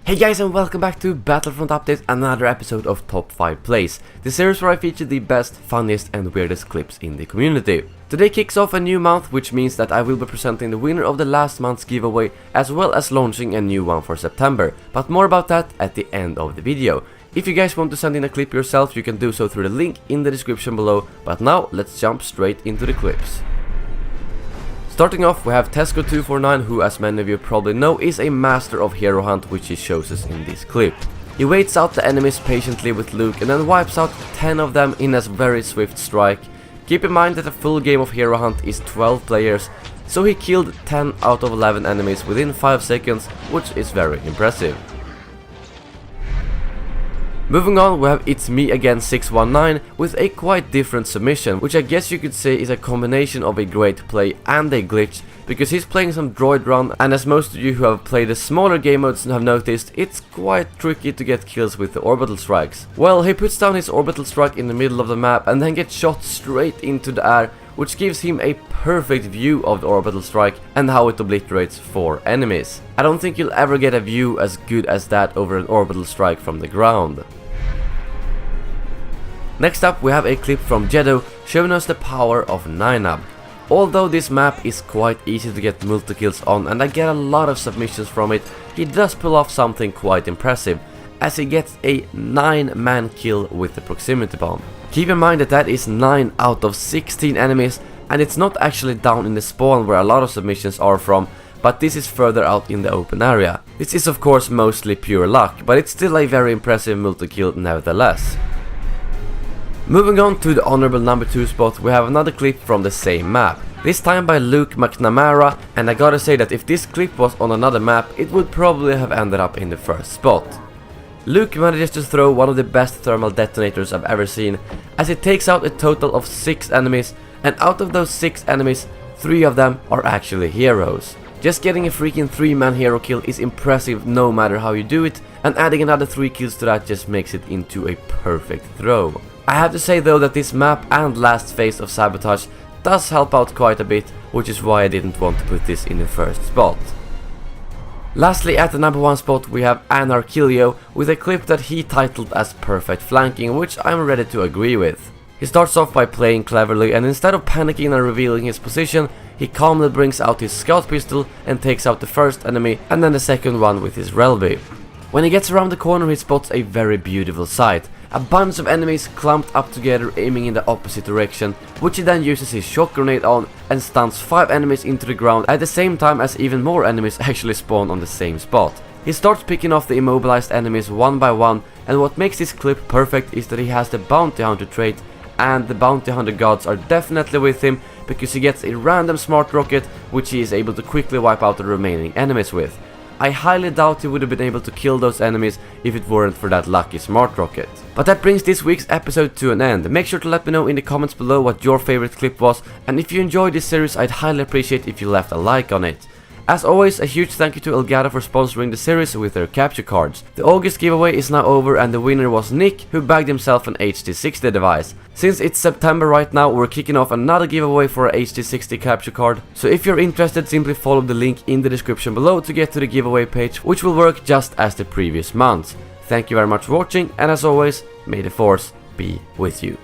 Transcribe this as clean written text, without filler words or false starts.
Hey guys, and welcome back to Battlefront Update, another episode of Top 5 Plays, the series where I feature the best, funniest and weirdest clips in the community. Today kicks off a new month, which means that I will be presenting the winner of the last month's giveaway, as well as launching a new one for September, but more about that at the end of the video. If you guys want to send in a clip yourself, you can do so through the link in the description below, but now let's jump straight into the clips. Starting off, we have Testicle 249, who, as many of you probably know, is a master of hero hunt, which he shows us in this clip. He waits out the enemies patiently with Luke and then wipes out 10 of them in a very swift strike. Keep in mind that a full game of hero hunt is 12 players, so he killed 10 out of 11 enemies within 5 seconds, which is very impressive. Moving on, we have It's Me Again 619 with a quite different submission, which I guess you could say is a combination of a great play and a glitch, because he's playing some droid run, and as most of you who have played the smaller game modes have noticed, it's quite tricky to get kills with the orbital strikes. Well, he puts down his orbital strike in the middle of the map and then gets shot straight into the air, which gives him a perfect view of the orbital strike and how it obliterates 4 enemies. I don't think you'll ever get a view as good as that over an orbital strike from the ground. Next up, we have a clip from Jeddah showing us the power of 9-up. Although this map is quite easy to get multi-kills on and I get a lot of submissions from it, he does pull off something quite impressive, as he gets a 9-man kill with the proximity bomb. Keep in mind that that is 9 out of 16 enemies, and it's not actually down in the spawn where a lot of submissions are from, but this is further out in the open area. This is of course mostly pure luck, but it's still a very impressive multi-kill nevertheless. Moving on to the honorable number 2 spot, we have another clip from the same map, this time by Luke McNamara, and I gotta say that if this clip was on another map, it would probably have ended up in the first spot. Luke manages to throw one of the best thermal detonators I've ever seen, as it takes out a total of 6 enemies, and out of those 6 enemies, 3 of them are actually heroes. Just getting a freaking 3-man hero kill is impressive no matter how you do it, and adding another 3 kills to that just makes it into a perfect throw. I have to say though that this map and last phase of Sabotage does help out quite a bit, which is why I didn't want to put this in the first spot. Lastly, at the number 1 spot, we have Anarkilio with a clip that he titled as Perfect Flanking, which I'm ready to agree with. He starts off by playing cleverly, and instead of panicking and revealing his position, he calmly brings out his scout pistol and takes out the first enemy and then the second one with his Relby. When he gets around the corner, he spots a very beautiful sight. A bunch of enemies clumped up together aiming in the opposite direction, which he then uses his shock grenade on and stuns 5 enemies into the ground at the same time as even more enemies actually spawn on the same spot. He starts picking off the immobilized enemies one by one, and what makes this clip perfect is that he has the bounty hunter trait, and the bounty hunter gods are definitely with him because he gets a random smart rocket which he is able to quickly wipe out the remaining enemies with. I highly doubt he would have been able to kill those enemies if it weren't for that lucky smart rocket. But that brings this week's episode to an end. Make sure to let me know in the comments below what your favorite clip was, and if you enjoyed this series, I'd highly appreciate if you left a like on it. As always, a huge thank you to Elgato for sponsoring the series with their capture cards. The August giveaway is now over and the winner was Nick, who bagged himself an HD60 device. Since it's September right now, we're kicking off another giveaway for a HD60 capture card. So if you're interested, simply follow the link in the description below to get to the giveaway page, which will work just as the previous months. Thank you very much for watching, and as always, may the force be with you.